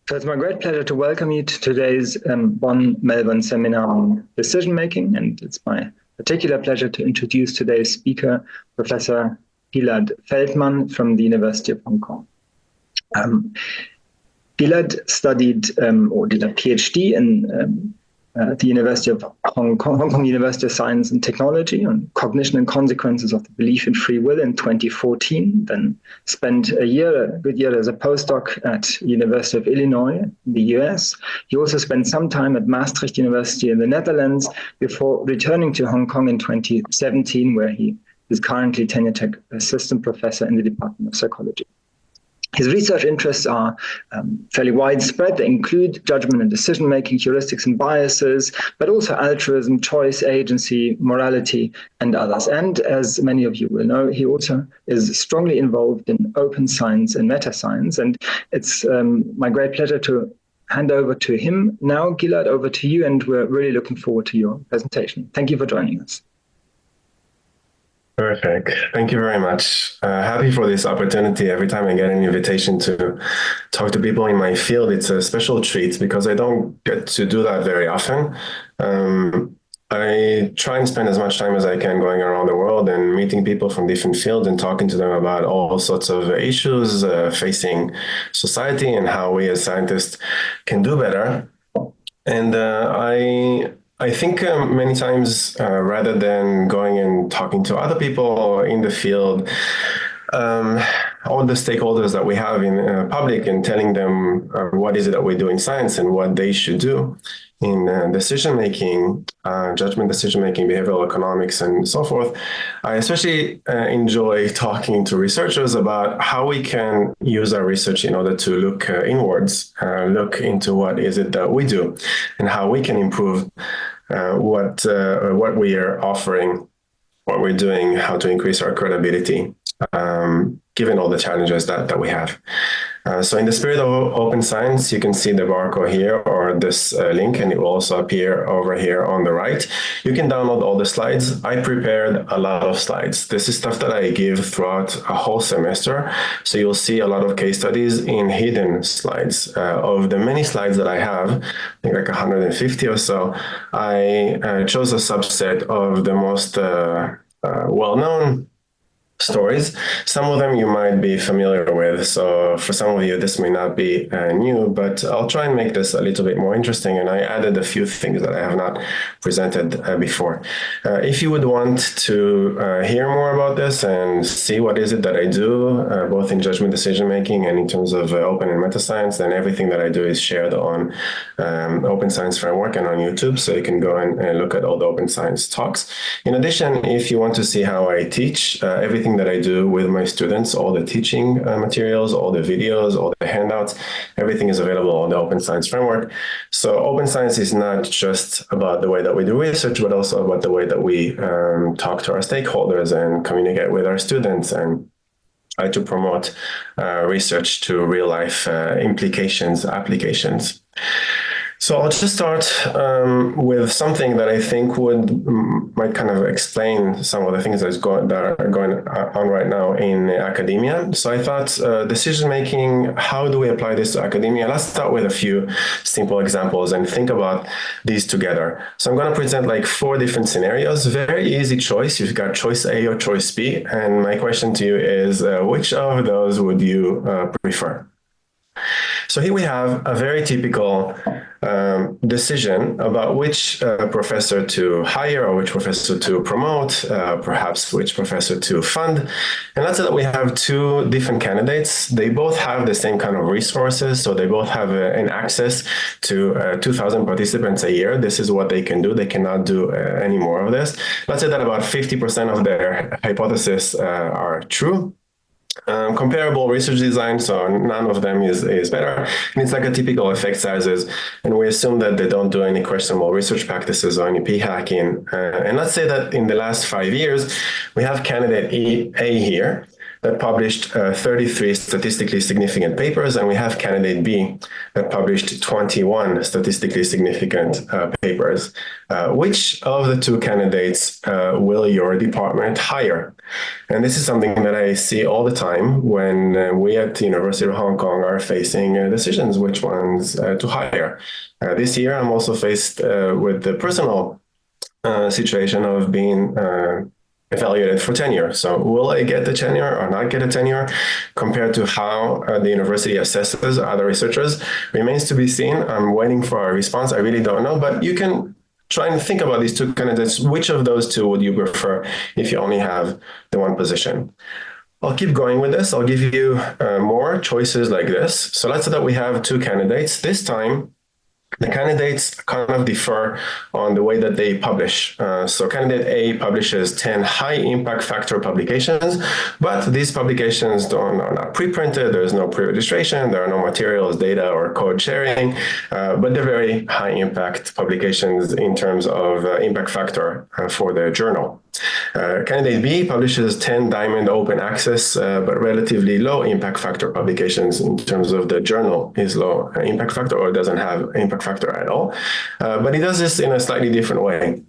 So it's my great pleasure to welcome you to today's Bonn Melbourne seminar on decision making, and it's my particular pleasure to introduce today's speaker, Professor Gilad Feldman from the University of Hong Kong. Gilad studied or did a PhD in the University of Hong Kong University of Science and Technology on cognition and consequences of the belief in free will in 2014, then spent a good year as a postdoc at University of Illinois in the US. He also spent some time at Maastricht University in the Netherlands before returning to Hong Kong in 2017, where he is currently tenure track assistant professor in the Department of Psychology. His research interests are fairly widespread. They include judgment and decision-making, heuristics and biases, but also altruism, choice, agency, morality, and others. And as many of you will know, he also is strongly involved in open science and meta-science. And it's my great pleasure to hand over to him now. Gilad, over to you, and we're really looking forward to your presentation. Thank you for joining us. Terrific. Thank you very much. Happy for this opportunity. Every time I get an invitation to talk to people in my field, it's a special treat because I don't get to do that very often. I try and spend as much time as I can going around the world and meeting people from different fields and talking to them about all sorts of issues facing society and how we as scientists can do better. And I think many times, rather than going and talking to other people in the field, all the stakeholders that we have in public and telling them what is it that we do in science and what they should do in decision-making, judgment decision-making, behavioral economics, and so forth, I especially enjoy talking to researchers about how we can use our research in order to look inwards, look into what is it that we do and how we can improve what we are offering, what we're doing, how to increase our credibility, given all the challenges that we have. So in the spirit of open science, you can see the barcode here or this link, and it will also appear over here on the right. You can download all the slides. I prepared a lot of slides. This is stuff that I give throughout a whole semester. So you'll see a lot of case studies in hidden slides. Of the many slides that I have, I think like 150 or so, I chose a subset of the most well-known stories. Some of them you might be familiar with. So for some of you, this may not be new, but I'll try and make this a little bit more interesting. And I added a few things that I have not presented before. If you would want to hear more about this and see what is it that I do, both in judgment decision-making and in terms of open and meta-science, then everything that I do is shared on Open Science Framework and on YouTube. So you can go and look at all the open science talks. In addition, if you want to see how I teach, everything that I do with my students, all the teaching materials, all the videos, all the handouts, everything is available on the Open Science Framework. So open science is not just about the way that we do research, but also about the way that we talk to our stakeholders and communicate with our students and try to promote research to real life implications, applications. So I'll just start with something that I think might kind of explain some of the things that are going on right now in academia. So I thought decision-making, how do we apply this to academia? Let's start with a few simple examples and think about these together. So I'm going to present like 4 different scenarios, very easy choice. You've got choice A or choice B. And my question to you is, which of those would you prefer? So here we have a very typical decision about which professor to hire or which professor to promote, perhaps which professor to fund. And let's say that we have 2 different candidates. They both have the same kind of resources. So they both have an access to 2,000 participants a year. This is what they can do. They cannot do any more of this. Let's say that about 50% of their hypotheses are true. Comparable research design, so none of them is better. And it's like a typical effect sizes. And we assume that they don't do any questionable research practices or any p-hacking. And let's say that in the last 5 years, we have candidate A here. that published 33 statistically significant papers, and we have candidate B that published 21 statistically significant papers. Which of the two candidates will your department hire? And this is something that I see all the time when we at the University of Hong Kong are facing decisions which ones to hire. This year, I'm also faced with the personal situation of being evaluated for tenure. So will I get the tenure or not get a tenure compared to how the university assesses other researchers remains to be seen. I'm waiting for a response. I really don't know, but you can try and think about these two candidates. Which of those two would you prefer if you only have the one position? I'll keep going with this. I'll give you more choices like this. So let's say that we have two candidates. This time, the candidates kind of differ on the way that they publish. So candidate A publishes 10 high impact factor publications, but these publications are not pre-printed, there's no pre-registration, there are no materials, data, or code sharing, but they're very high impact publications in terms of impact factor for the journal. Candidate B publishes 10 diamond open access, but relatively low impact factor publications in terms of the journal is low impact factor or doesn't have impact factor at all. But he does this in a slightly different way.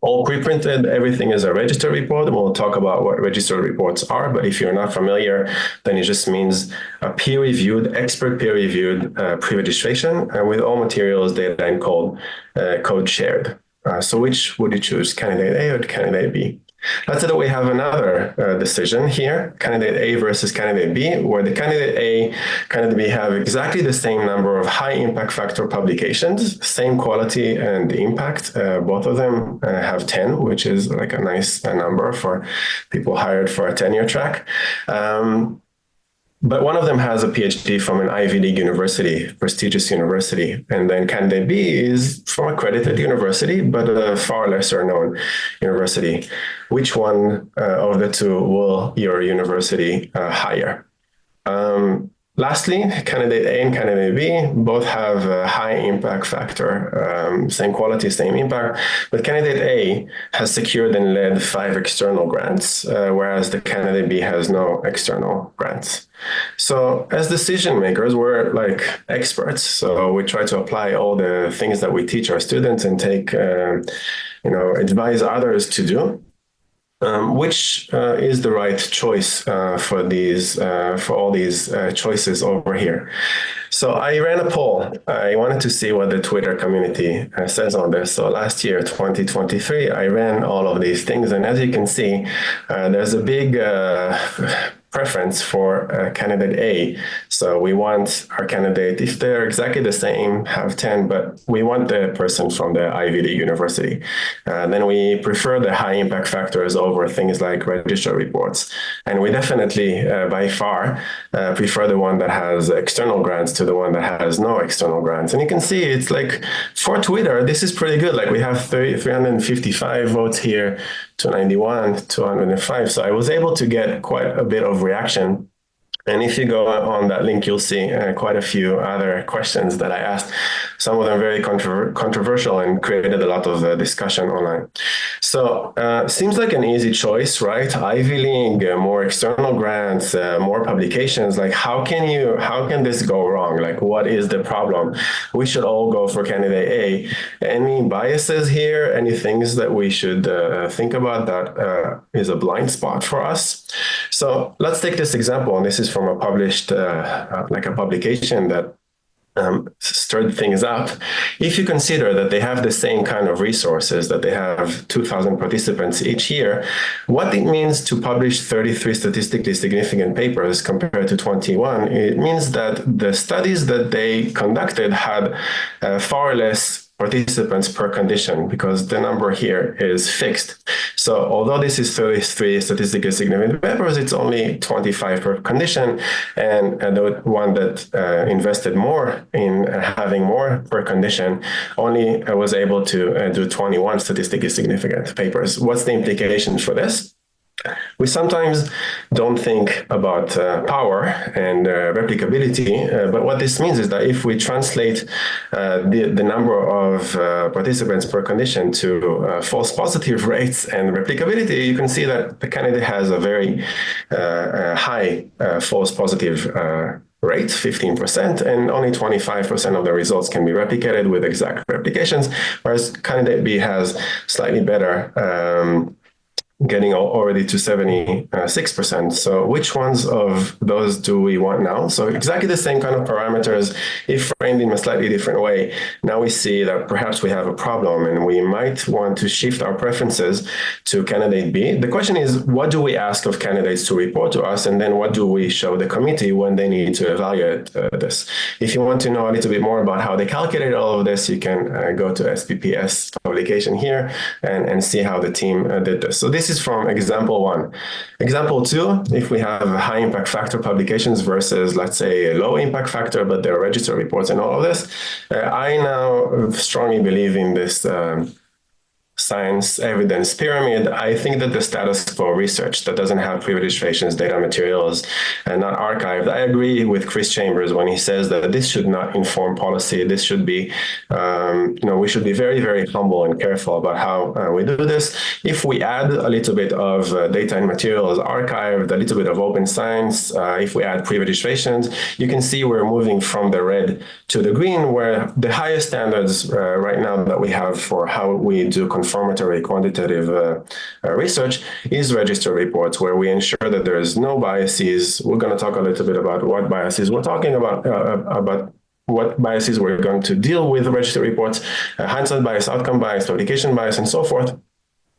All pre-printed, everything is a registered report. We'll talk about what registered reports are, but if you're not familiar, then it just means a peer-reviewed, expert peer-reviewed pre-registration with all materials, data, and code shared. So which would you choose, candidate A or candidate B? Let's say that we have another decision here, candidate A versus candidate B, where the candidate A, candidate B have exactly the same number of high impact factor publications, same quality and impact. Both of them have 10, which is like a nice number for people hired for a tenure track. But one of them has a PhD from an Ivy League university, prestigious university. And then candidate B is from a accredited university, but a far lesser known university. Which one of the two will your university hire? Lastly, candidate A and candidate B both have a high impact factor, same quality, same impact, but candidate A has secured and led 5 external grants, whereas the candidate B has no external grants. So as decision makers, we're like experts. So we try to apply all the things that we teach our students and take, advise others to do. Which is the right choice for all these choices over here? So I ran a poll. I wanted to see what the Twitter community says on this. So last year, 2023, I ran all of these things. And as you can see, there's a big preference for candidate A. So we want our candidate, if they're exactly the same, have 10, but we want the person from the Ivy League university. Then we prefer the high impact factors over things like registered reports. And we definitely, by far, prefer the one that has external grants to the one that has no external grants. And you can see it's like, for Twitter, this is pretty good. Like we have 355 votes here, 291, 205. So I was able to get quite a bit of reaction. And if you go on that link, you'll see quite a few other questions that I asked, some of them very controversial and created a lot of discussion online. So seems like an easy choice, right? Ivy League, more external grants, more publications. Like how can this go wrong? Like what is the problem? We should all go for candidate A. Any biases here? Any things that we should think about that is a blind spot for us? So let's take this example, and this is from a published, like a publication that stirred things up. If you consider that they have the same kind of resources, that they have 2,000 participants each year, what it means to publish 33 statistically significant papers compared to 21, it means that the studies that they conducted had far less participants per condition, because the number here is fixed. So although this is 33 statistically significant papers, it's only 25 per condition. And the one that invested more in having more per condition only was able to do 21 statistically significant papers. What's the implication for this? We sometimes don't think about power and replicability, but what this means is that if we translate the number of participants per condition to false positive rates and replicability, you can see that the candidate has a very high false positive rate, 15%, and only 25% of the results can be replicated with exact replications, whereas candidate B has slightly better getting already to 76%. So which ones of those do we want now? So exactly the same kind of parameters, if framed in a slightly different way. Now we see that perhaps we have a problem and we might want to shift our preferences to candidate B. The question is, what do we ask of candidates to report to us? And then what do we show the committee when they need to evaluate this? If you want to know a little bit more about how they calculated all of this, you can go to SPPS publication here and see how the team did this. So this is from example 1. Example 2, if we have high impact factor publications versus, let's say, a low impact factor, but they're registered reports and all of this, I now strongly believe in this science evidence pyramid. I think that the status quo research that doesn't have pre-registrations, data materials, and not archived, I agree with Chris Chambers when he says that this should not inform policy. This should be, we should be very, very humble and careful about how we do this. If we add a little bit of data and materials archived, a little bit of open science, if we add pre-registrations, you can see we're moving from the red to the green, where the highest standards right now that we have for how we do confirmatory quantitative research is register reports, where we ensure that there is no biases. We're going to talk a little bit about what biases we're talking about what biases we're going to deal with register reports, hindsight bias, outcome bias, publication bias, and so forth.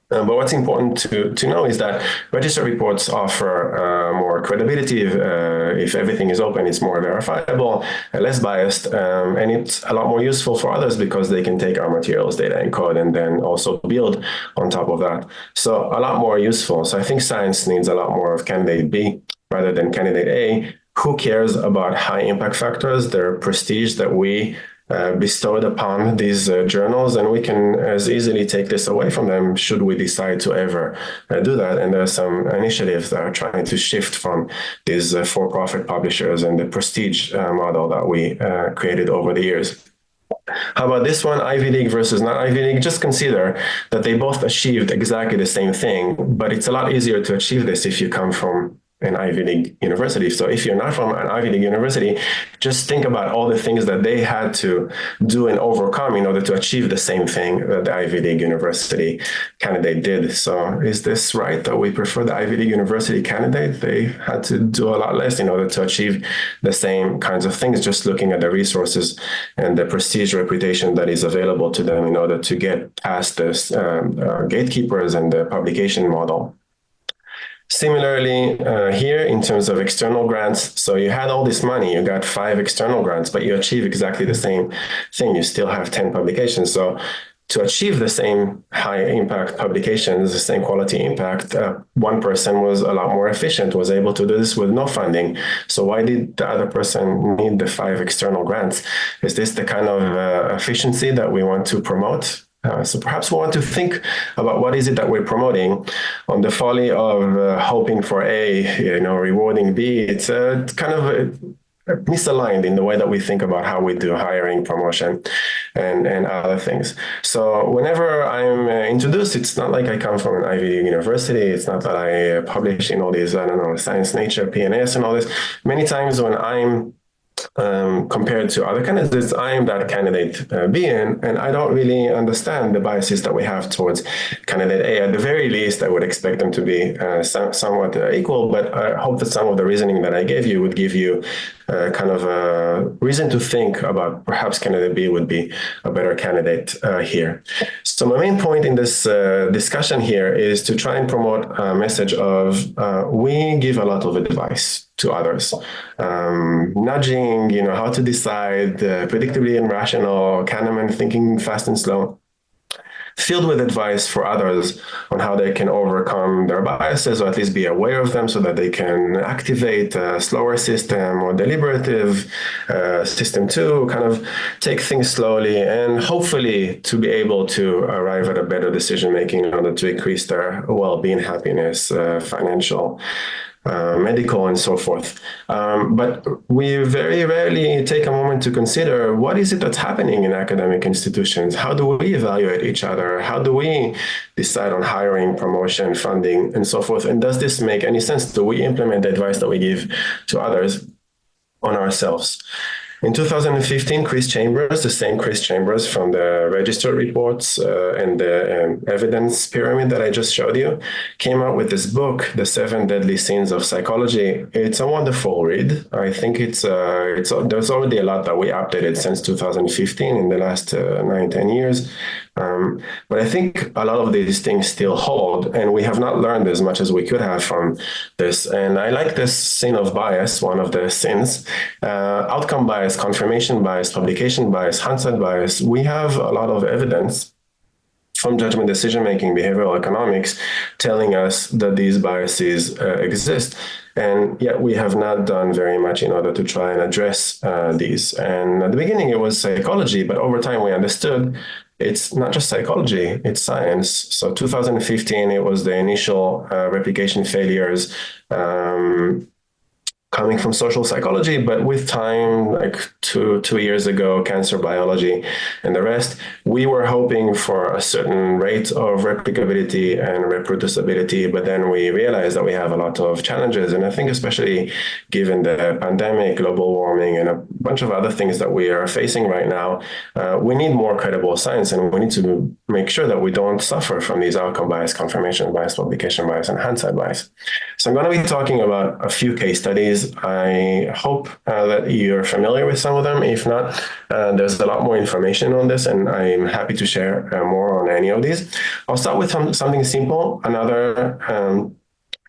But what's important to know is that register reports offer more credibility. If everything is open, it's more verifiable, less biased, and it's a lot more useful for others because they can take our materials, data, and code, and then also build on top of that. So a lot more useful. So I think science needs a lot more of candidate B rather than candidate A. Who cares about high impact factors? They're prestige that we bestowed upon these journals, and we can as easily take this away from them should we decide to ever do that. And there are some initiatives that are trying to shift from these for-profit publishers and the prestige model that we created over the years. How about this one, Ivy League versus not Ivy League? Just consider that they both achieved exactly the same thing, but it's a lot easier to achieve this if you come from an Ivy League university. So if you're not from an Ivy League university, just think about all the things that they had to do and overcome in order to achieve the same thing that the Ivy League university candidate did. So is this right that we prefer the Ivy League university candidate? They had to do a lot less in order to achieve the same kinds of things, just looking at the resources and the prestige reputation that is available to them in order to get past this gatekeepers and the publication model. Similarly, here in terms of external grants, so you had all this money, you got 5 external grants, but you achieve exactly the same thing. You still have 10 publications. So to achieve the same high impact publications, the same quality impact, one person was a lot more efficient, was able to do this with no funding. So why did the other person need the 5 external grants? Is this the kind of efficiency that we want to promote? So perhaps we want to think about what is it that we're promoting on the folly of hoping for A, rewarding B. It's kind of misaligned in the way that we think about how we do hiring, promotion, and other things. So whenever I'm introduced, it's not like I come from an Ivy League university. It's not that I publish in all these, Science, Nature, PNAS, and all this. Many times when I'm compared to other candidates, I am that candidate B, and I don't really understand the biases that we have towards candidate A. At the very least, I would expect them to be somewhat equal, but I hope that some of the reasoning that I gave you would give you kind of a reason to think about perhaps candidate B would be a better candidate here. So my main point in this discussion here is to try and promote a message of we give a lot of advice to others, nudging, how to decide, predictably and rational, Kahneman, thinking fast and slow. filled with advice for others on how they can overcome their biases, or at least be aware of them so that they can activate a slower system or deliberative system to kind of take things slowly and hopefully to be able to arrive at a better decision making in order to increase their well-being, happiness, financial, medical, and so forth. But we very rarely take a moment to consider what is it that's happening in academic institutions? How do we evaluate each other? How do we decide on hiring, promotion, funding, and so forth? And does this make any sense? Do we implement the advice that we give to others on ourselves? In 2015, Chris Chambers, the same Chris Chambers from the register reports and the evidence pyramid that I just showed you, came out with this book, The 7 Deadly Sins of Psychology. It's a wonderful read. I think there's already a lot that we updated since 2015 in the last 9-10 years. But I think a lot of these things still hold, and we have not learned as much as we could have from this. And I like this sin of bias, one of the sins, outcome bias, confirmation bias, publication bias, hindsight bias. We have a lot of evidence from judgment decision-making, behavioral economics, telling us that these biases exist. And yet we have not done very much in order to try and address these. And at the beginning, it was psychology, but over time we understood it's not just psychology, it's science. So 2015, it was the initial replication failures coming from social psychology, but with time, like two years ago, cancer biology and the rest, we were hoping for a certain rate of replicability and reproducibility, but then we realized that we have a lot of challenges. And I think especially given the pandemic, global warming, and a bunch of other things that we are facing right now, we need more credible science, and we need to make sure that we don't suffer from these outcome bias, confirmation bias, publication bias, and hindsight bias. So I'm going to be talking about a few case studies. I hope that you're familiar with some of them. If not, there's a lot more information on this, and I'm happy to share more on any of these. I'll start with something simple, another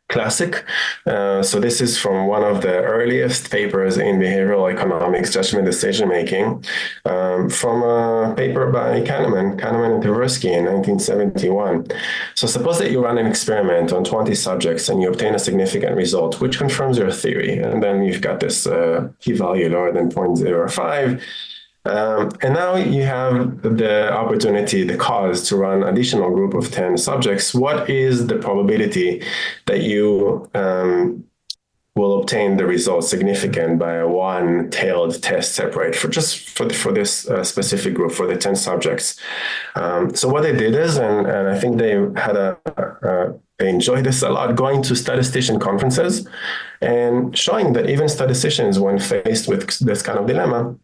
classic. So this is from one of the earliest papers in behavioral economics, judgment decision-making, from a paper by Kahneman and Tversky in 1971. So suppose that you run an experiment on 20 subjects and you obtain a significant result, which confirms your theory. And then you've got this p-value lower than 0.05. And now you have the opportunity, the cause to run an additional group of 10 subjects. What is the probability that you will obtain the result significant by a one-tailed test separate for this specific group, for the 10 subjects? So what they did is, and I think they had they enjoyed this a lot, going to statistician conferences and showing that even statisticians, when faced with this kind of dilemma,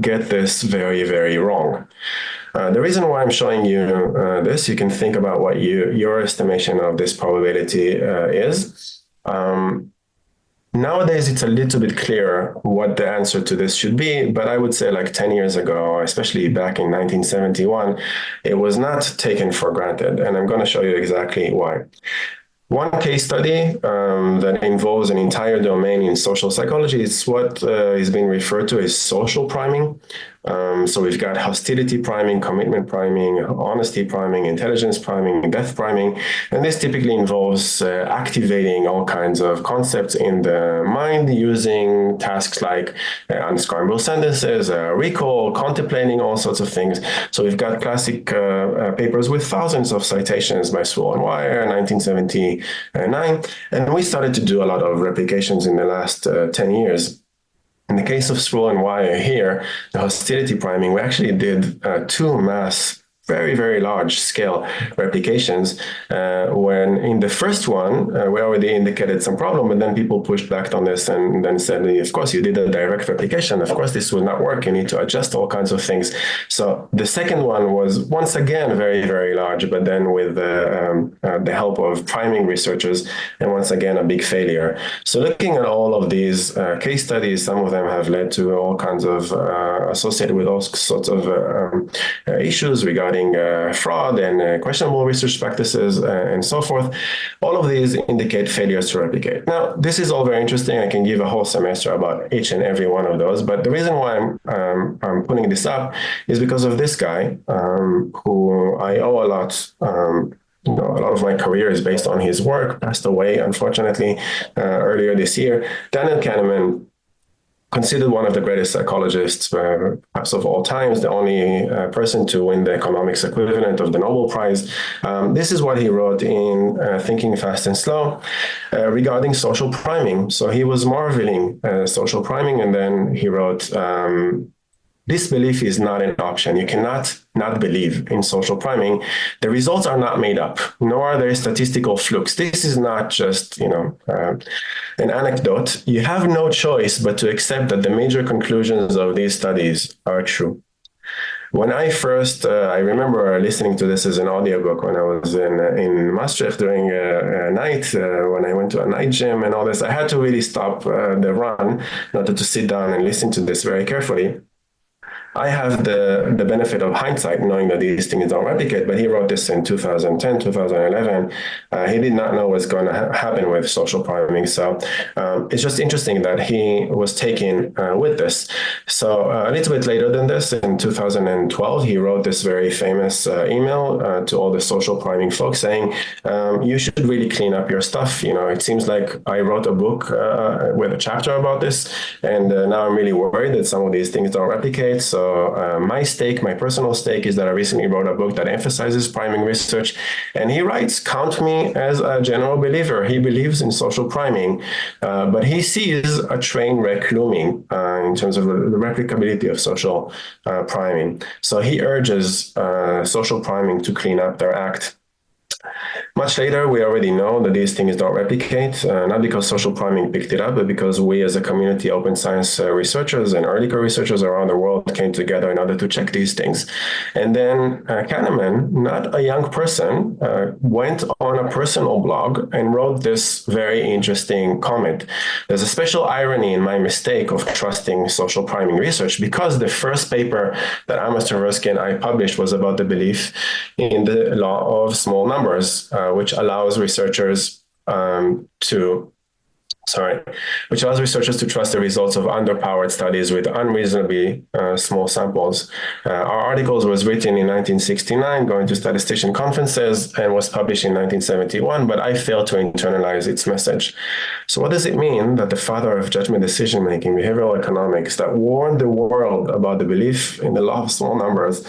get this very, very wrong. The reason why I'm showing you this, you can think about what your estimation of this probability is. Nowadays, it's a little bit clearer what the answer to this should be, but I would say like 10 years ago, especially back in 1971, it was not taken for granted, and I'm going to show you exactly why. One case study that involves an entire domain in social psychology is what is being referred to as social priming. So we've got hostility priming, commitment priming, honesty priming, intelligence priming, depth priming, and this typically involves activating all kinds of concepts in the mind using tasks like unscramble sentences, recall, contemplating all sorts of things. So we've got classic papers with thousands of citations by Sewell and Wire, 1979, and we started to do a lot of replications in the last 10 years. In the case of Sewell and Wire here, the hostility priming, we actually did two mass, very, very large scale replications, when in the first one, we already indicated some problem, but then people pushed back on this and then said, of course, you did a direct replication. Of course, this will not work. You need to adjust all kinds of things. So the second one was once again, very, very large, but then with the help of priming researchers, and once again, a big failure. So looking at all of these case studies, some of them have led to all kinds of associated with all sorts of issues regarding reporting fraud and questionable research practices and so forth. All of these indicate failures to replicate. Now, this is all very interesting. I can give a whole semester about each and every one of those, but the reason why I'm putting this up is because of this guy who I owe a lot. A lot of my career is based on his work, passed away, unfortunately, earlier this year. Daniel Kahneman, considered one of the greatest psychologists, perhaps of all times, the only person to win the economics equivalent of the Nobel Prize. This is what he wrote in Thinking Fast and Slow regarding social priming. So he was marveling social priming, and then he wrote, disbelief is not an option. You cannot not believe in social priming. The results are not made up, nor are there statistical flukes. This is not just, an anecdote. You have no choice but to accept that the major conclusions of these studies are true. When I first, I remember listening to this as an audiobook when I was in Maastricht during a night, when I went to a night gym and all this. I had to really stop the run in order to sit down and listen to this very carefully. I have the benefit of hindsight, knowing that these things don't replicate, but he wrote this in 2010, 2011. He did not know what's going to happen with social priming. So it's just interesting that he was taken with this. So a little bit later than this, in 2012, he wrote this very famous email to all the social priming folks saying, you should really clean up your stuff. It seems like I wrote a book with a chapter about this, and now I'm really worried that some of these things don't replicate. So my personal stake is that I recently wrote a book that emphasizes priming research, and he writes, count me as a general believer. He believes in social priming, but he sees a train wreck looming in terms of the replicability of social priming. So he urges social priming to clean up their act. Much later, we already know that these things don't replicate, not because social priming picked it up, but because we as a community open science researchers and early researchers around the world came together in order to check these things. And then Kahneman, not a young person, went on a personal blog and wrote this very interesting comment. There's a special irony in my mistake of trusting social priming research, because the first paper that Amos Tversky and I published was about the belief in the law of small numbers, which allows researchers to trust the results of underpowered studies with unreasonably small samples. Our articles was written in 1969, going to statistician conferences, and was published in 1971, but I failed to internalize its message. So what does it mean that the father of judgment decision-making, behavioral economics, that warned the world about the belief in the law of small numbers,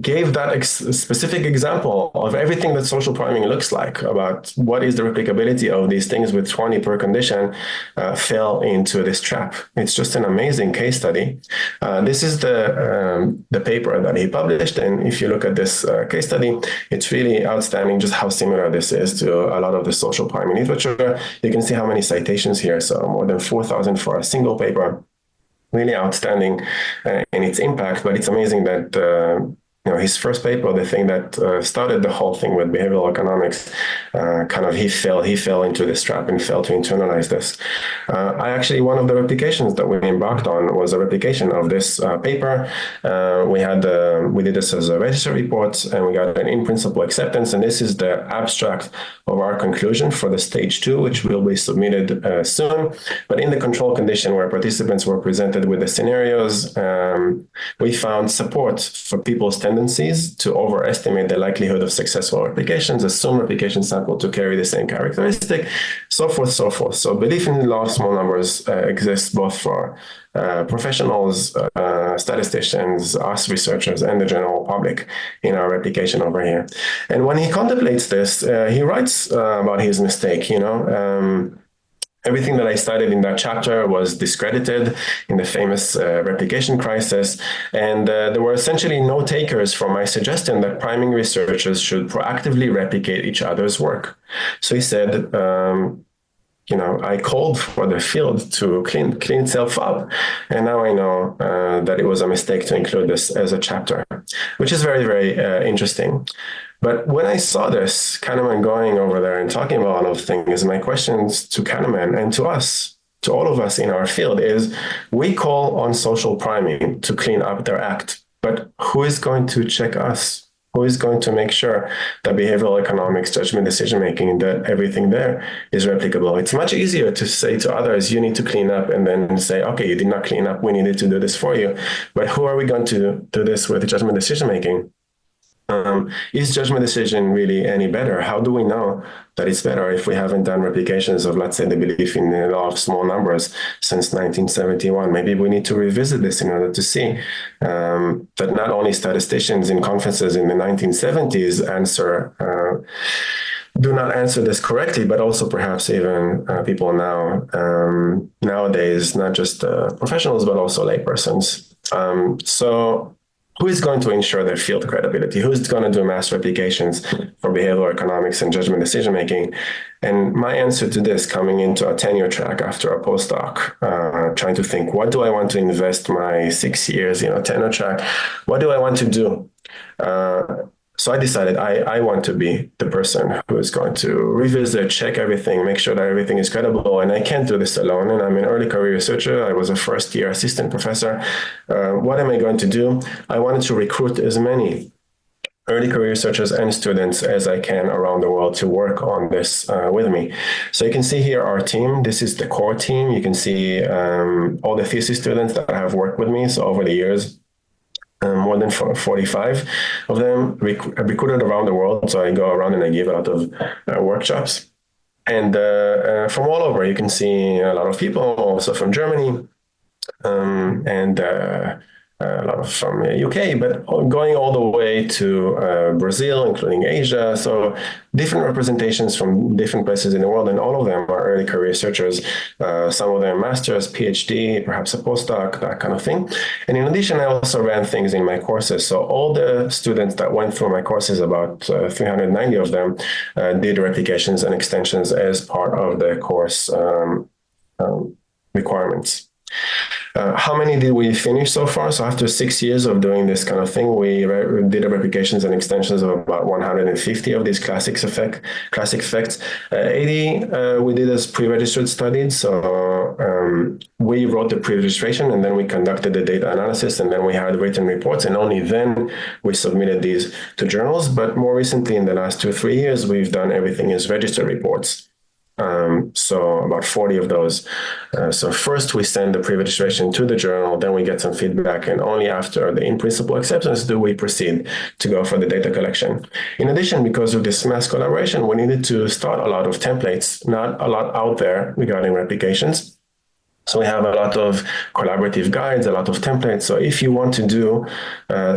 gave that specific example of everything that social priming looks like, about what is the replicability of these things with 20 per condition, fell into this trap. It's just an amazing case study. This is the paper that he published, and if you look at this case study, it's really outstanding just how similar this is to a lot of the social priming literature. You can see how many citations here, so more than 4,000 for a single paper. Really outstanding in its impact, but it's amazing that his first paper, the thing that started the whole thing with behavioral economics, he fell into this trap and failed to internalize this. One of the replications that we embarked on was a replication of this paper. We did this as a register report, and we got an in-principle acceptance, and this is the abstract of our conclusion for the stage 2, which will be submitted soon. But in the control condition where participants were presented with the scenarios, we found support for people's tendencies to overestimate the likelihood of successful replications, assume replication sample to carry the same characteristic, so forth, so forth. So belief in the law of small numbers exists both for professionals, statisticians, us researchers, and the general public in our replication over here. And when he contemplates this, he writes about his mistake, everything that I studied in that chapter was discredited in the famous replication crisis, and there were essentially no takers for my suggestion that priming researchers should proactively replicate each other's work. So he said, I called for the field to clean itself up, and now I know that it was a mistake to include this as a chapter, which is very, very interesting. But when I saw this, Kahneman going over there and talking about all of things, my questions to Kahneman and to us, to all of us in our field, is we call on social priming to clean up their act. but who is going to check us? Who is going to make sure that behavioral economics, judgment decision-making, that everything there is replicable? It's much easier to say to others, you need to clean up, and then say, okay, you did not clean up, we needed to do this for you. But who are we going to do this with judgment decision-making? Is judgment decision really any better? How do we know that it's better if we haven't done replications of, let's say, the belief in the law of small numbers since 1971? Maybe we need to revisit this in order to see that not only statisticians in conferences in the 1970s do not answer this correctly, but also perhaps even people nowadays, not just professionals, but also laypersons. So who is going to ensure their field credibility? Who's going to do mass replications for behavioral economics and judgment decision-making? And my answer to this, coming into a tenure track after a postdoc, trying to think, what do I want to invest my 6 years, tenure track? What do I want to do? So I decided I want to be the person who is going to revisit, check everything, make sure that everything is credible. And I can't do this alone. And I'm an early career researcher. I was a first-year assistant professor. What am I going to do? I wanted to recruit as many early career researchers and students as I can around the world to work on this with me. So you can see here our team. This is the core team. You can see all the thesis students that have worked with me. So over the years, more than 45 of them recruited around the world. So I go around and I give a lot of workshops. And from all over, you can see a lot of people, also from Germany, and a lot from UK, but going all the way to Brazil, including Asia. So different representations from different places in the world, and all of them are early career researchers. Some of them masters, PhD, perhaps a postdoc, that kind of thing. And in addition, I also ran things in my courses. So all the students that went through my courses, about 390 of them, did replications and extensions as part of the course requirements. How many did we finish so far? So after 6 years of doing this kind of thing, we did replications and extensions of about 150 of these classic effects. 80 we did as pre-registered studies. So we wrote the pre-registration, and then we conducted the data analysis, and then we had written reports, and only then we submitted these to journals. But more recently, in the last 2-3 years, we've done everything as registered reports. So about 40 of those. So first we send the pre-registration to the journal, then we get some feedback, and only after the in-principle acceptance do we proceed to go for the data collection. In addition, because of this mass collaboration, we needed to start a lot of templates, not a lot out there regarding replications. So we have a lot of collaborative guides, a lot of templates. So if you want to do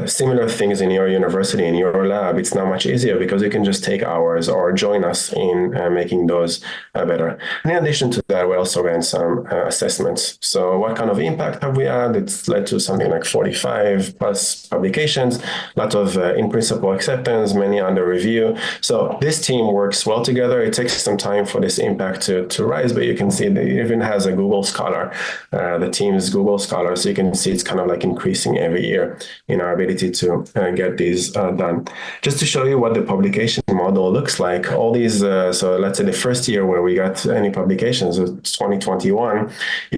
similar things in your university, in your lab, it's now much easier because you can just take ours or join us in making those better. And in addition to that, we also ran some assessments. So what kind of impact have we had? It's led to something like 45 plus publications, a lot of in-principle acceptance, many under review. So this team works well together. It takes some time for this impact to rise, but you can see that it even has a Google Scholar. The team's Google Scholar, so you can see it's kind of like increasing every year in our ability to get these done. Just to show you what the publication model looks like, all these, so let's say the first year where we got any publications, it's 2021,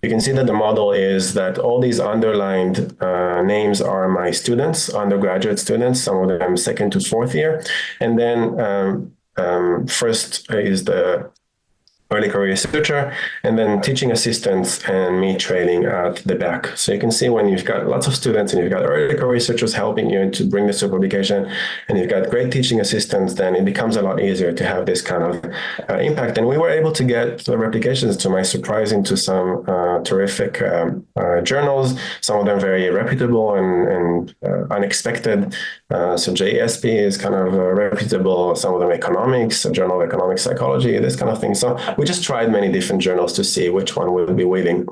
you can see that the model is that all these underlined names are my students, undergraduate students, some of them second to fourth year, and then first is the early career researcher, and then teaching assistants and me trailing at the back. So you can see when you've got lots of students and you've got early career researchers helping you to bring this to publication, and you've got great teaching assistants, then it becomes a lot easier to have this kind of impact. And we were able to get the replications, to my surprise, into some terrific journals, some of them very reputable and unexpected. So JESP is kind of reputable, some of them economics, a journal of economic psychology, this kind of thing. So we just tried many different journals to see which one would be winning.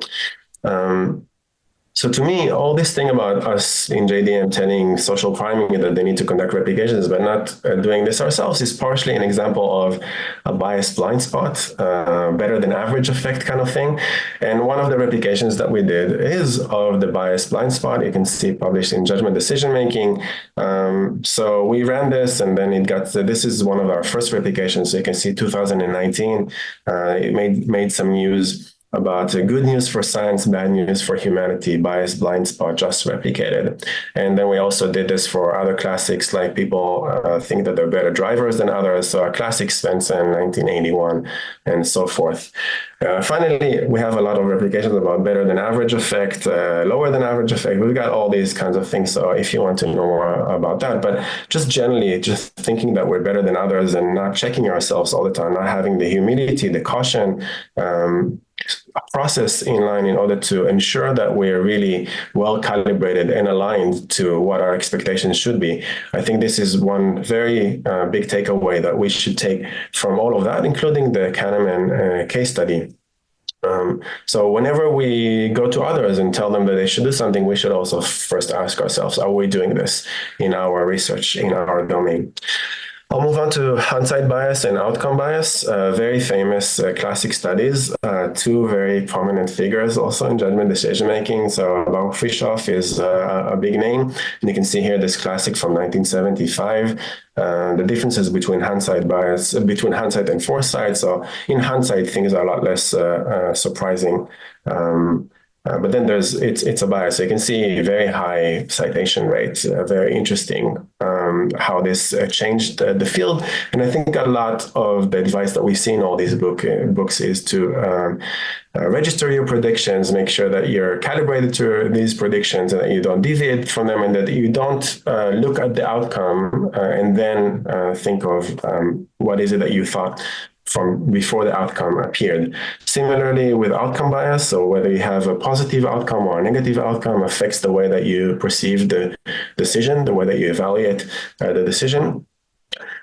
So to me, all this thing about us in JDM telling social priming that they need to conduct replications, but not doing this ourselves, is partially an example of a biased blind spot, better than average effect kind of thing. And one of the replications that we did is of the biased blind spot. You can see published in Judgment Decision Making. So we ran this, and then it got, this is one of our first replications. So you can see 2019, it made some news. about good news for science, bad news for humanity, bias, blind spot, just replicated. And then we also did this for other classics, like people think that they're better drivers than others. So a classic Svensson, 1981, and so forth. Finally, we have a lot of replications about better than average effect, lower than average effect. We've got all these kinds of things. So if you want to know more about that, but just generally, just thinking that we're better than others and not checking ourselves all the time, not having the humility, the caution, process in line in order to ensure that we're really well calibrated and aligned to what our expectations should be. I think this is one very big takeaway that we should take from all of that, including the Kahneman case study. So whenever we go to others and tell them that they should do something, we should also first ask ourselves, are we doing this in our research, in our domain? I'll move on to hindsight bias and outcome bias, very famous classic studies, two very prominent figures also in judgment decision-making. So Baruch Fischoff is a big name, and you can see here this classic from 1975, the differences between hindsight bias, between hindsight and foresight. So in hindsight, things are a lot less surprising. But then it's a bias. So you can see very high citation rates, very interesting how this changed the field. And I think a lot of the advice that we see in all these books is to register your predictions, make sure that you're calibrated to these predictions and that you don't deviate from them, and that you don't look at the outcome and then think of what is it that you thought from before the outcome appeared. Similarly with outcome bias, so whether you have a positive outcome or a negative outcome affects the way that you perceive the decision, the way that you evaluate the decision.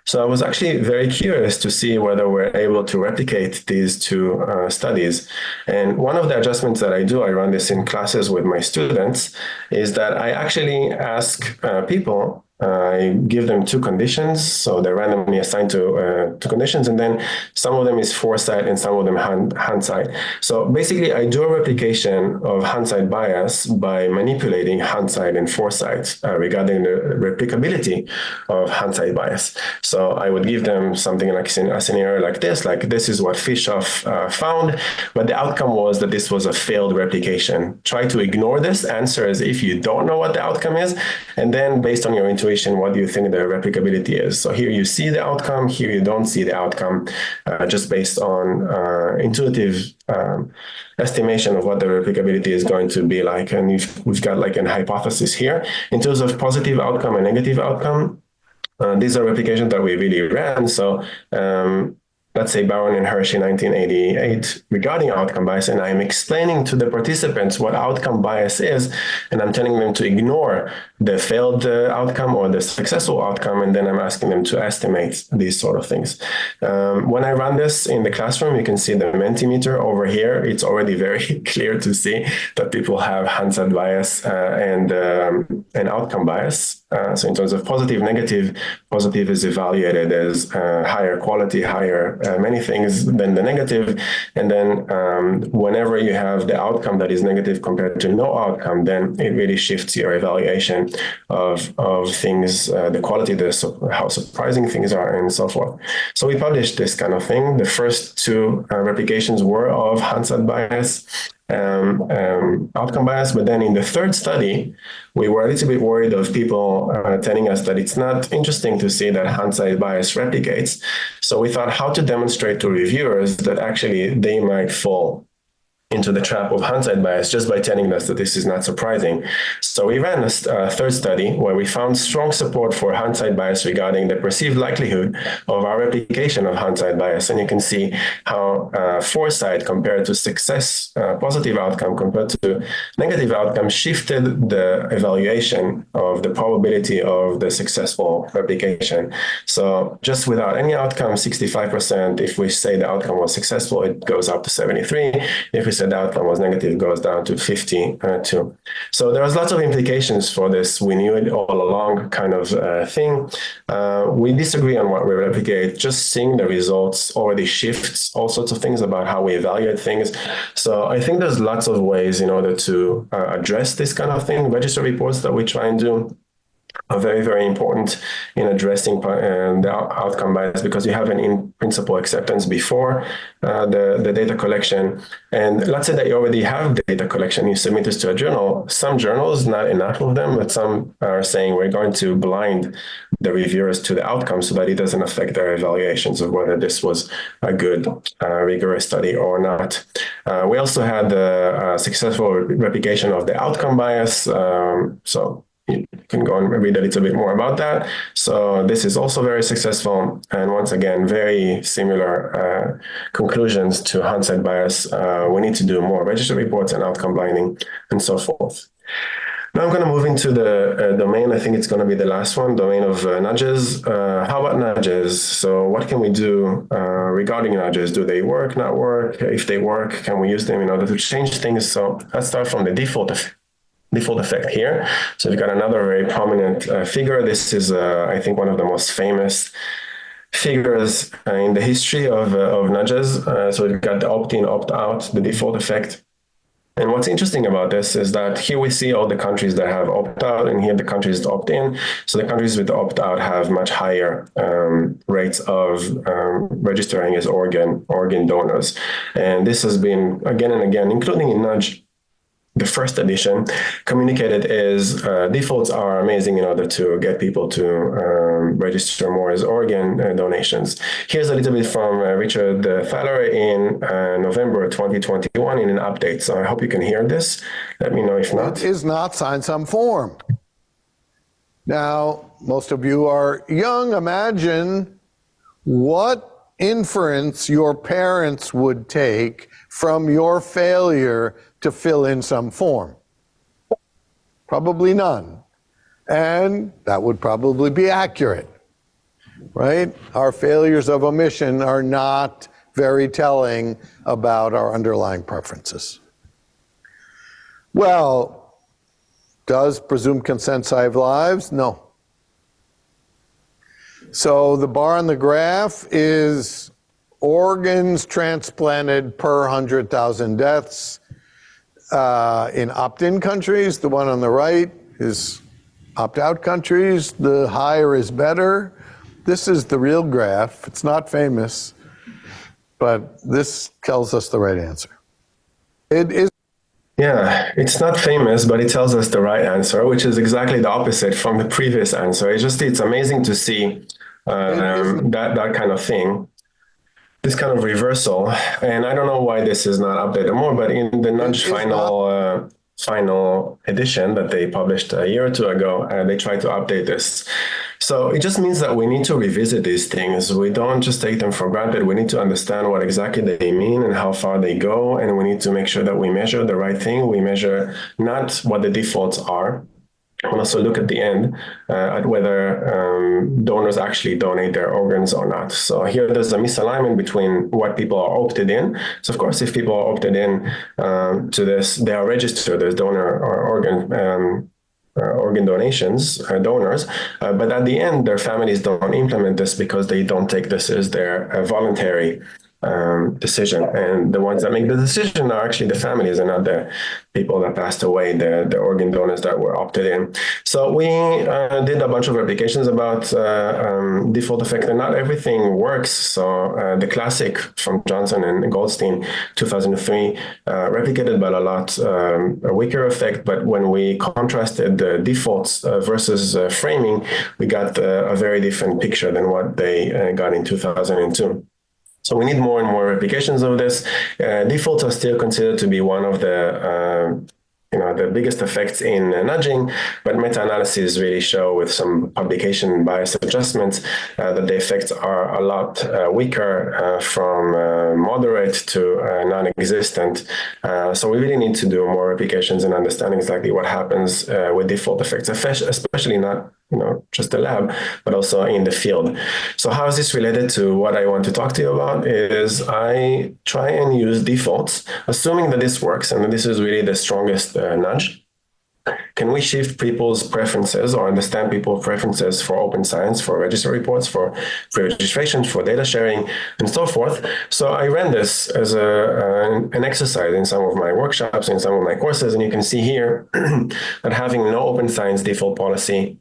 So I was actually very curious to see whether we're able to replicate these two studies. And one of the adjustments that I do, I run this in classes with my students, is that I actually ask people, I give them two conditions, so they're randomly assigned to two conditions, and then some of them is foresight and some of them hindsight. So basically, I do a replication of hindsight bias by manipulating hindsight and foresight regarding the replicability of hindsight bias. So I would give them something like a scenario like this is what Fischoff found, but the outcome was that this was a failed replication. Try to ignore this answer as if you don't know what the outcome is, and then based on your intuition, what do you think the replicability is? So here you see the outcome, here you don't see the outcome, just based on intuitive estimation of what the replicability is going to be like. And we've got like an hypothesis here. In terms of positive outcome and negative outcome, these are replications that we really ran. So let's say Baron and Hershey 1988 regarding outcome bias, and I'm explaining to the participants what outcome bias is, and I'm telling them to ignore the failed outcome or the successful outcome, and then I'm asking them to estimate these sort of things. When I run this in the classroom, you can see the Mentimeter over here. It's already very clear to see that people have hindsight bias and outcome bias. So in terms of positive, negative, positive is evaluated as higher quality, higher many things than the negative. And then whenever you have the outcome that is negative compared to no outcome, then it really shifts your evaluation of things, the quality, how surprising things are, and so forth. So we published this kind of thing. The first two replications were of hindsight bias, outcome bias, but then in the third study, we were a little bit worried of people telling us that it's not interesting to see that hindsight bias replicates. So we thought how to demonstrate to reviewers that actually they might fall into the trap of hindsight bias just by telling us that this is not surprising. So we ran a third study where we found strong support for hindsight bias regarding the perceived likelihood of our replication of hindsight bias. And you can see how foresight compared to success, positive outcome compared to negative outcome shifted the evaluation of the probability of the successful replication. So just without any outcome, 65%. If we say the outcome was successful, it goes up to 73. If we said the outcome was negative, it goes down to 52. So there was lots of implications for this. We knew it all along kind of thing. We disagree on what we replicate. Just seeing the results already shifts all sorts of things about how we evaluate things. So I think there's lots of ways in order to address this kind of thing. Register reports that we try and do. are very, very important in addressing the outcome bias, because you have an in-principle acceptance before the data collection. And let's say that you already have data collection, you submit this to a journal. Some journals, not enough of them, but some are saying we're going to blind the reviewers to the outcome so that it doesn't affect their evaluations of whether this was a good, rigorous study or not. We also had the successful replication of the outcome bias. So you can go and read a little bit more about that. So this is also very successful. And once again, very similar conclusions to hindsight bias. We need to do more register reports and outcome blinding and so forth. Now I'm going to move into the domain. I think it's going to be the last one, domain of nudges. How about nudges? So what can we do regarding nudges? Do they work, not work? If they work, can we use them in order to change things? So let's start from the default effect here. So we've got another very prominent figure. This is, I think, one of the most famous figures in the history of nudges. So we've got the opt-in, opt-out, the default effect. And what's interesting about this is that here we see all the countries that have opt-out, and here the countries that opt-in. So the countries with the opt-out have much higher rates of registering as organ donors. And this has been again and again, including in Nudge, the first edition, communicated is defaults are amazing in order to get people to register more as organ donations. Here's a little bit from Richard Thaler in November 2021 in an update. So I hope you can hear this. Let me know if not. It is not sign some form. Now, most of you are young. Imagine what inference your parents would take from your failure to fill in some form. Probably none. And that would probably be accurate, right? Our failures of omission are not very telling about our underlying preferences. Well, does presumed consent save lives? No. So the bar on the graph is organs transplanted per 100,000 deaths. In opt-in countries, the one on the right is opt-out countries. The higher is better. This is the real graph. It's not famous, but this tells us the right answer. It is. Yeah, it's not famous, but it tells us the right answer, which is exactly the opposite from the previous answer. It's amazing to see that kind of thing. This kind of reversal, and I don't know why this is not updated more, but in the Nudge final edition that they published a year or two ago, they tried to update this. So it just means that we need to revisit these things. We don't just take them for granted. We need to understand what exactly they mean and how far they go, and we need to make sure that we measure the right thing. We measure not what the defaults are, and also look at the end at whether donors actually donate their organs or not. So here there's a misalignment between what people are opted in. So of course, if people are opted in to this, they are registered as donor or organ donations, donors, but at the end, their families don't implement this because they don't take this as their voluntary decision. And the ones that make the decision are actually the families and not the people that passed away, the organ donors that were opted in. So we did a bunch of replications about default effect, and not everything works. So the classic from Johnson and Goldstein, 2003, replicated but a lot a weaker effect. But when we contrasted the defaults versus framing, we got a very different picture than what they got in 2002. So we need more and more replications of this. Defaults are still considered to be one of the biggest effects in nudging, but meta-analyses really show with some publication bias adjustments that the effects are a lot weaker from moderate to non-existent. So we really need to do more replications and understand exactly what happens with default effects, especially not just the lab, but also in the field. So how is this related to what I want to talk to you about is I try and use defaults, assuming that this works, and this is really the strongest nudge. Can we shift people's preferences or understand people's preferences for open science, for register reports, for pre-registration, for data sharing, and so forth? So I ran this as an exercise in some of my workshops, in some of my courses, and you can see here that having no open science default policy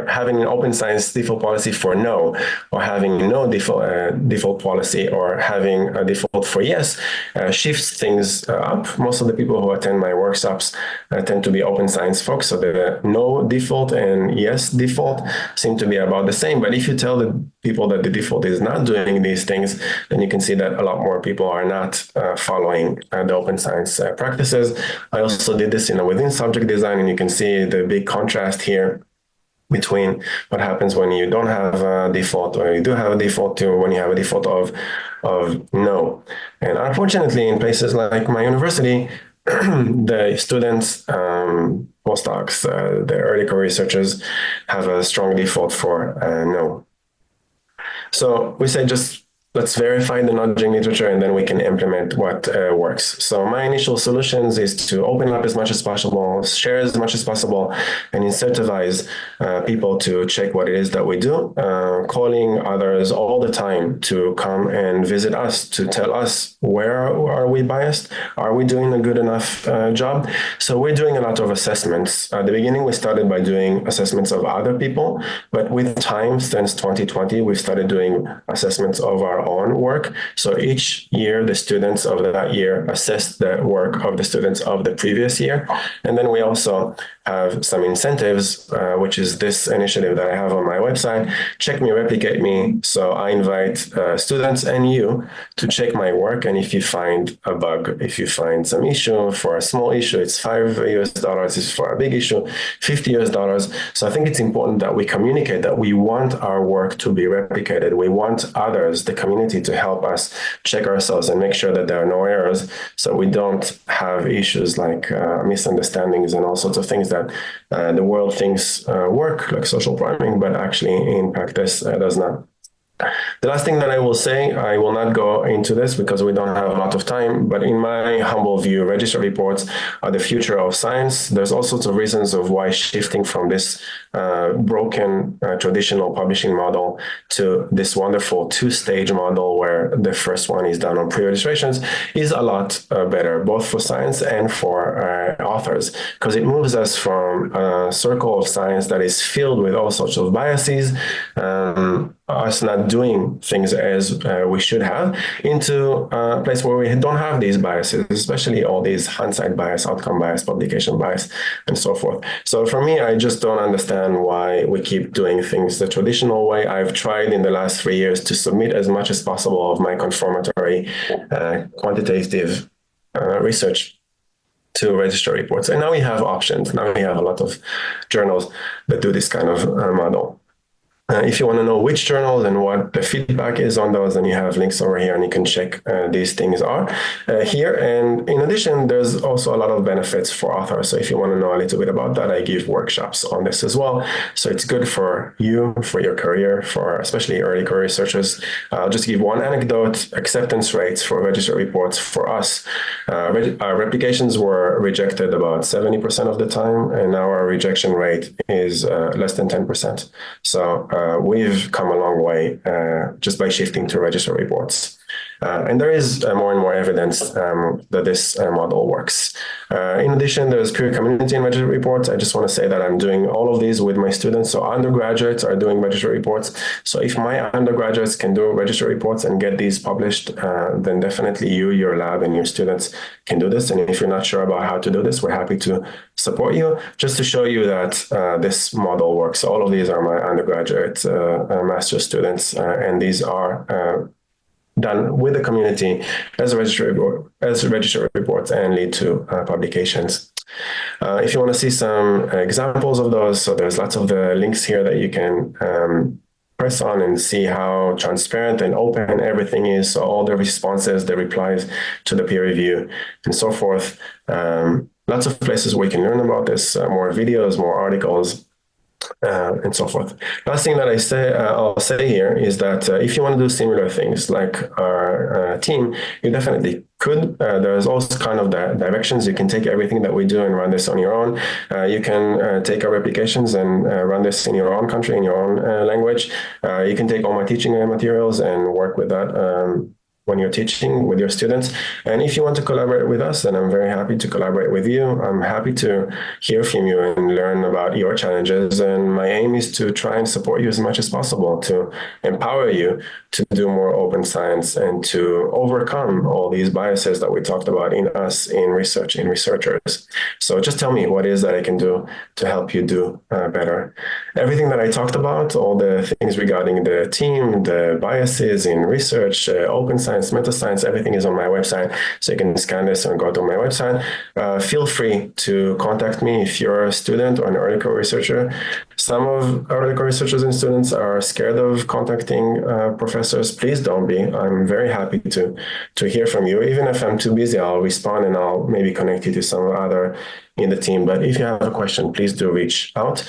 Having an open science default policy for no, or having no default policy, or having a default for yes, shifts things up. Most of the people who attend my workshops tend to be open science folks, so the no default and yes default seem to be about the same. But if you tell the people that the default is not doing these things, then you can see that a lot more people are not following the open science practices. I also did this within subject design, and you can see the big contrast here between what happens when you don't have a default, or you do have a default, to when you have a default of no. And unfortunately, in places like my university, the students, postdocs, the early career researchers have a strong default for no. So we say just let's verify the nudging literature, and then we can implement what works. So my initial solutions is to open up as much as possible, share as much as possible, and incentivize people to check what it is that we do, calling others all the time to come and visit us, to tell us where are we biased, are we doing a good enough job. So we're doing a lot of assessments. At the beginning, we started by doing assessments of other people, but with time, since 2020, we've started doing assessments of our own work. So each year, the students of that year assess the work of the students of the previous year. And then we also have some incentives, which is this initiative that I have on my website, Check Me, Replicate Me. So I invite students and you to check my work. And if you find a bug, if you find some issue, for a small issue, it's $5 US, for a big issue, $50 US. So I think it's important that we communicate that we want our work to be replicated. We want others, the community, to help us check ourselves and make sure that there are no errors, so we don't have issues like misunderstandings and all sorts of things that the world thinks work, like social priming, but actually in practice does not. The last thing that I will say, I will not go into this because we don't have a lot of time, but in my humble view, register reports are the future of science. There's all sorts of reasons of why shifting from this broken traditional publishing model to this wonderful two-stage model where the first one is done on pre-registrations is a lot better, both for science and for authors, because it moves us from a circle of science that is filled with all sorts of biases, us not doing things as we should have, into a place where we don't have these biases, especially all these hindsight bias, outcome bias, publication bias, and so forth. So for me, I just don't understand why we keep doing things the traditional way. I've tried in the last 3 years to submit as much as possible of my confirmatory quantitative research to register reports. And now we have options. Now we have a lot of journals that do this kind of model. If you want to know which journals and what the feedback is on those, then you have links over here and you can check these things are here. And in addition, there's also a lot of benefits for authors. So if you want to know a little bit about that, I give workshops on this as well. So it's good for you, for your career, for especially early career researchers. I'll just give one anecdote. Acceptance rates for registered reports for us. Our replications were rejected about 70% of the time, and now our rejection rate is less than 10%. So we've come a long way just by shifting to register reports. And there is more and more evidence that this model works. In addition, there's peer community and registered reports. I just want to say that I'm doing all of these with my students. So undergraduates are doing registered reports. So if my undergraduates can do registered reports and get these published, then definitely you, your lab, and your students can do this. And if you're not sure about how to do this, we're happy to support you, just to show you that this model works. So all of these are my undergraduate master's students, and these are done with the community as a registered reports and lead to publications. If you want to see some examples of those, so there's lots of the links here that you can press on and see how transparent and open everything is. So all the responses, the replies to the peer review and so forth. Lots of places where you can learn about this, more videos, more articles, and so forth. Last thing that I'll say here is that if you want to do similar things like our team, you definitely could. There's also kind of directions. You can take everything that we do and run this on your own. You can take our replications and run this in your own country, in your own language. You can take all my teaching materials and work with that when you're teaching with your students. And if you want to collaborate with us, then I'm very happy to collaborate with you. I'm happy to hear from you and learn about your challenges. And my aim is to try and support you as much as possible, to empower you to do more open science and to overcome all these biases that we talked about in us, in research, in researchers. So just tell me what it is that I can do to help you do better. Everything that I talked about, all the things regarding the team, the biases in research, open science, meta science, everything is on my website. So you can scan this and go to my website. Feel free to contact me if you're a student or an early career researcher. Some of early career researchers and students are scared of contacting professors. Please don't be. I'm very happy to hear from you. Even if I'm too busy, I'll respond and I'll maybe connect you to some other in the team. But if you have a question, please do reach out.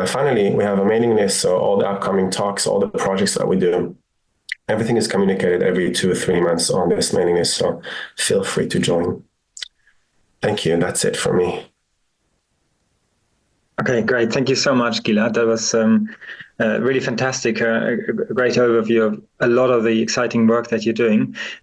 Finally, we have a mailing list, so all the upcoming talks, all the projects that we do, everything is communicated every 2 or 3 months on this mailing list, so feel free to join. Thank you. That's it for me. Okay, great. Thank you so much, Gilad. That was really fantastic, a great overview of a lot of the exciting work that you're doing.